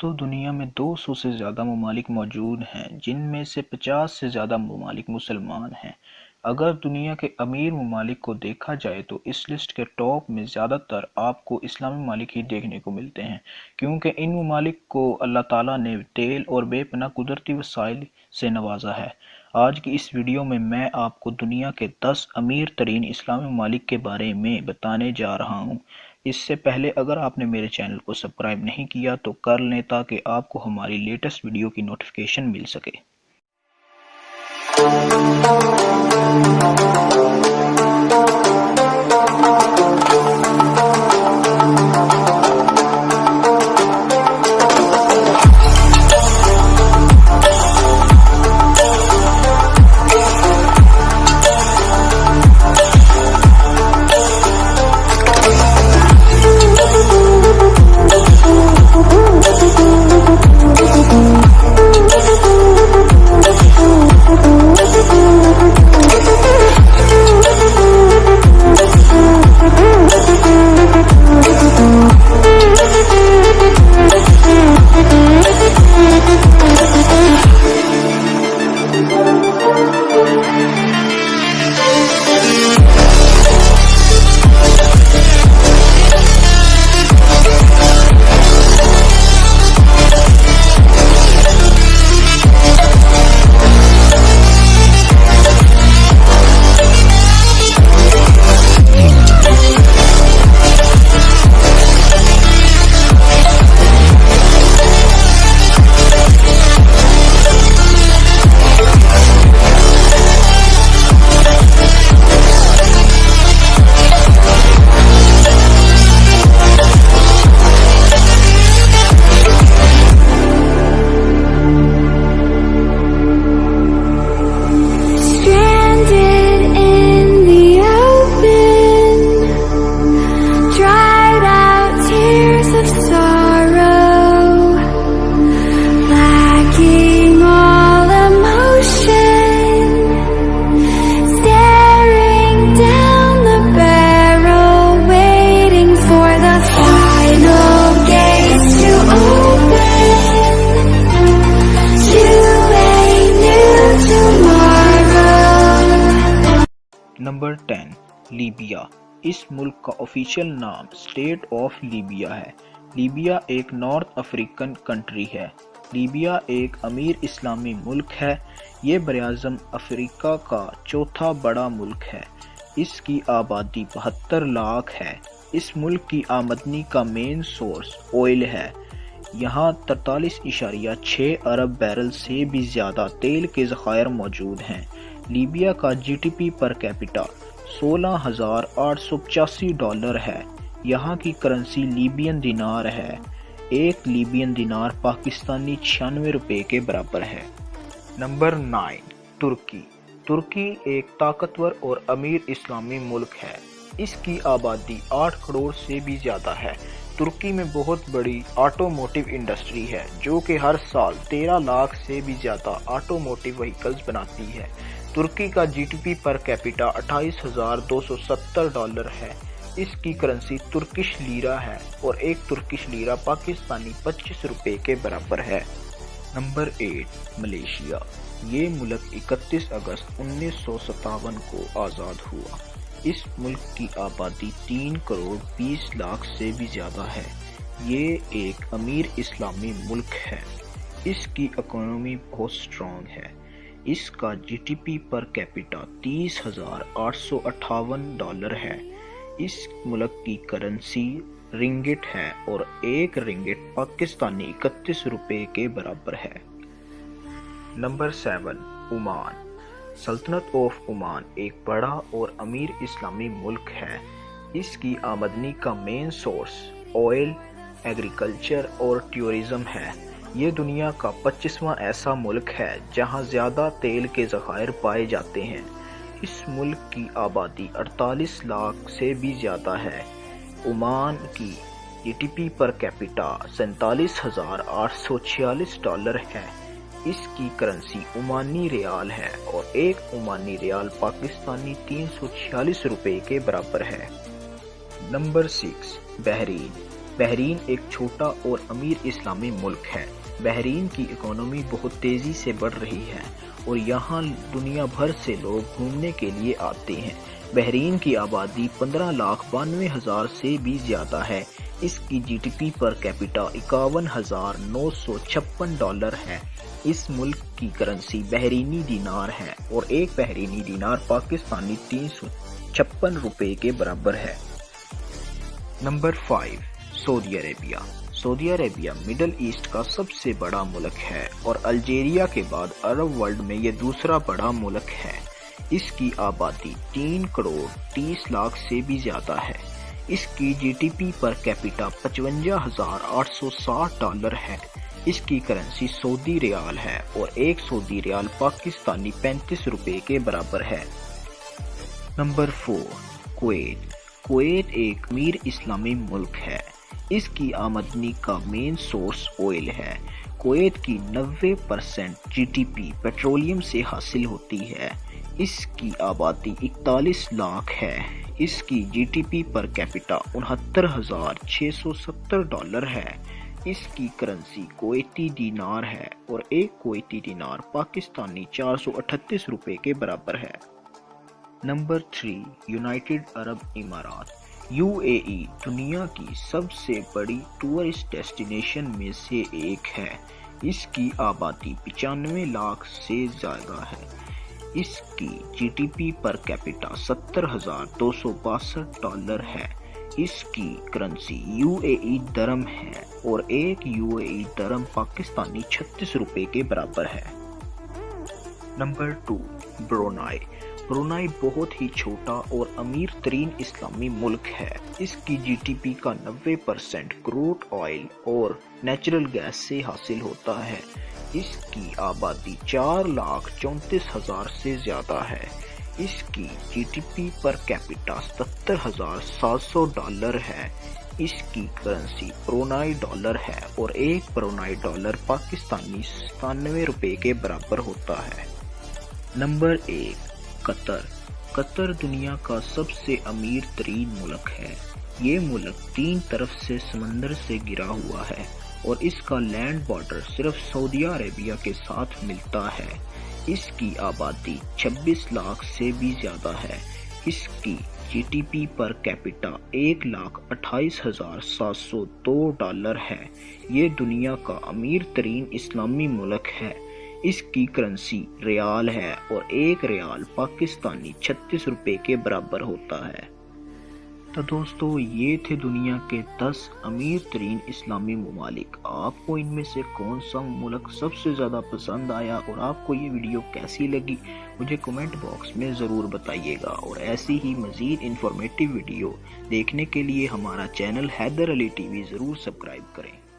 دوستو دنیا میں 200 سے زیادہ ممالک موجود ہیں جن میں سے 50 سے زیادہ ممالک مسلمان ہیں۔ اگر دنیا کے امیر ممالک کو دیکھا جائے تو اس لسٹ کے ٹاپ میں زیادہ تر آپ کو اسلامی ممالک ہی دیکھنے کو ملتے ہیں، کیونکہ ان ممالک کو اللہ تعالیٰ نے تیل اور بے پناہ قدرتی وسائل سے نوازا ہے۔ آج کی اس ویڈیو میں آپ کو دنیا کے 10 امیر ترین اسلامی ممالک کے بارے میں بتانے جا رہا ہوں۔ اس سے پہلے اگر آپ نے میرے چینل کو سبسکرائب نہیں کیا تو کر لیں تاکہ آپ کو ہماری لیٹسٹ ویڈیو کی نوٹیفیکیشن مل سکے۔ Number 10 Libya. اس ملک کا آفیشیل نام اسٹیٹ آف لیبیا ہے۔ لیبیا ایک نارتھ افریقن کنٹری ہے۔ لیبیا ایک امیر اسلامی ملک ہے۔ یہ براعظم افریقہ کا چوتھا بڑا ملک ہے۔ اس کی آبادی 72 لاکھ ہے۔ اس ملک کی آمدنی کا مین سورس آئل ہے۔ یہاں 43.6 ارب بیرل سے بھی زیادہ تیل کے ذخائر موجود ہیں۔ لیبیا کا جی ٹی پی پر کیپٹا $16,885 ہے۔ یہاں کی کرنسی لیبین دینار ہے۔ ایک لیبین دینار پاکستانی 96 روپے کے برابر ہے۔ نمبر 9 ترکی۔ ترکی ایک طاقتور اور امیر اسلامی ملک ہے۔ اس کی آبادی 8 کروڑ سے بھی زیادہ ہے۔ ترکی میں بہت بڑی آٹوموٹیو انڈسٹری ہے جو کہ ہر سال 13 لاکھ سے بھی زیادہ آٹوموٹیو وہیکلز بناتی ہے۔ ترکی کا جی ٹی پی پر کیپٹا $28,270 ہے۔ اس کی کرنسی ترکش لیرہ ہے اور ایک ترکش لیرہ پاکستانی 25 روپے کے برابر ہے۔ Number 8 Malaysia. یہ ملک 31 اگست 1957 کو آزاد ہوا۔ اس ملک کی آبادی 3 کروڑ 20 لاکھ سے بھی زیادہ ہے۔ یہ ایک امیر اسلامی ملک ہے۔ اس کی اکانومی بہت سٹرونگ ہے۔ اس کا جی ٹی پی پر کیپٹا $30,858 ہے۔ اس ملک کی کرنسی رنگٹ ہے اور ایک رنگٹ پاکستانی 31 روپے کے برابر ہے۔ Number 7 Oman. سلطنت آف عمان ایک بڑا اور امیر اسلامی ملک ہے۔ اس کی آمدنی کا مین سورس آئل، ایگریکلچر اور ٹورزم ہے۔ یہ دنیا کا 25واں ایسا ملک ہے جہاں زیادہ تیل کے ذخائر پائے جاتے ہیں۔ اس ملک کی آبادی 48 لاکھ سے بھی زیادہ ہے۔ عمان کی جی ٹی پی پر کیپٹا $47,846 ہے۔ اس کی کرنسی عمانی ریال ہے اور ایک عمانی ریال پاکستانی 346 روپے کے برابر ہے۔ نمبر 6 بحرین۔ بحرین ایک چھوٹا اور امیر اسلامی ملک ہے۔ بحرین کی اکانومی بہت تیزی سے بڑھ رہی ہے اور یہاں دنیا بھر سے لوگ گھومنے کے لیے آتے ہیں۔ بحرین کی آبادی 15,92,000 سے بھی زیادہ ہے۔ اس کی G D P per capita $51,956 ہے۔ اس ملک کی کرنسی بحرینی دینار ہے اور ایک بحرینی دینار پاکستانی 356 روپے کے برابر ہے۔ نمبر 5، سعودی عربیہ۔ سعودی عربیہ مڈل ایسٹ کا سب سے بڑا ملک ہے اور الجیریا کے بعد عرب ورلڈ میں یہ دوسرا بڑا ملک ہے۔ اس کی آبادی 3,30,00,000 سے بھی زیادہ ہے۔ اس کی G D P per capita $55,860 ہے۔ اس کی کرنسی سعودی ریال ہے اور ایک سعودی ریال پاکستانی 35 روپے کے برابر ہے۔ Number 4، Kuwait. کویت ایک امیر اسلامی ملک ہے۔ اس کی آمدنی کا مین سورس آئل ہے۔ کویت کی 90% جی ڈی پی پیٹرولیم سے حاصل ہوتی ہے۔ اس کی آبادی 41 لاکھ ہے۔ اس کی G D P per capita $69,670 ہے۔ اس کی کرنسی کویتی دینار ہے اور ایک کویتی دینار پاکستانی 438 روپے کے برابر ہے۔ نمبر 3، یونائٹڈ عرب امارات۔ یو اے ای دنیا کی سب سے بڑی ٹورسٹ ڈیسٹینیشن میں سے ایک ہے۔ اس کی آبادی 95 لاکھ سے زیادہ ہے۔ اس کی G D P per capita $70,262 ہے۔ اس کی کرنسی یو اے ای درہم ہے اور ایک یو اے ای درہم پاکستانی 36 روپے کے برابر ہے۔ Number 2، Brunei. برونائی بہت ہی چھوٹا اور امیر ترین اسلامی ملک ہے۔ اس کی جی ڈی پی کا 90% کروڈ آئل اور نیچرل گیس سے حاصل ہوتا ہے۔ اس کی آبادی 4,34,000 سے زیادہ ہے۔ اس کی G D P per capita $70,700 ہے۔ اس کی کرنسی برونائی ڈالر ہے اور ایک برونائی ڈالر پاکستانی 97 روپے کے برابر ہوتا ہے۔ نمبر 1، قطر۔ قطر دنیا کا سب سے امیر ترین ملک ہے۔ یہ ملک 3 طرف سے سمندر سے گھرا ہوا ہے اور اس کا لینڈ بارڈر صرف سعودی عربیہ کے ساتھ ملتا ہے۔ اس کی آبادی 26 لاکھ سے بھی زیادہ ہے۔ اس کی G D P per capita $1,28,702 ہے۔ یہ دنیا کا امیر ترین اسلامی ملک ہے۔ اس کی کرنسی ریال ہے اور ایک ریال پاکستانی 36 روپے کے برابر ہوتا ہے۔ تو دوستو یہ تھے دنیا کے 10 امیر ترین اسلامی ممالک۔ آپ کو ان میں سے کون سا ملک سب سے زیادہ پسند آیا اور آپ کو یہ ویڈیو کیسی لگی مجھے کمنٹ باکس میں ضرور بتائیے گا، اور ایسی ہی مزید انفارمیٹیو ویڈیو دیکھنے کے لیے ہمارا چینل حیدر علی ٹی وی ضرور سبسکرائب کریں۔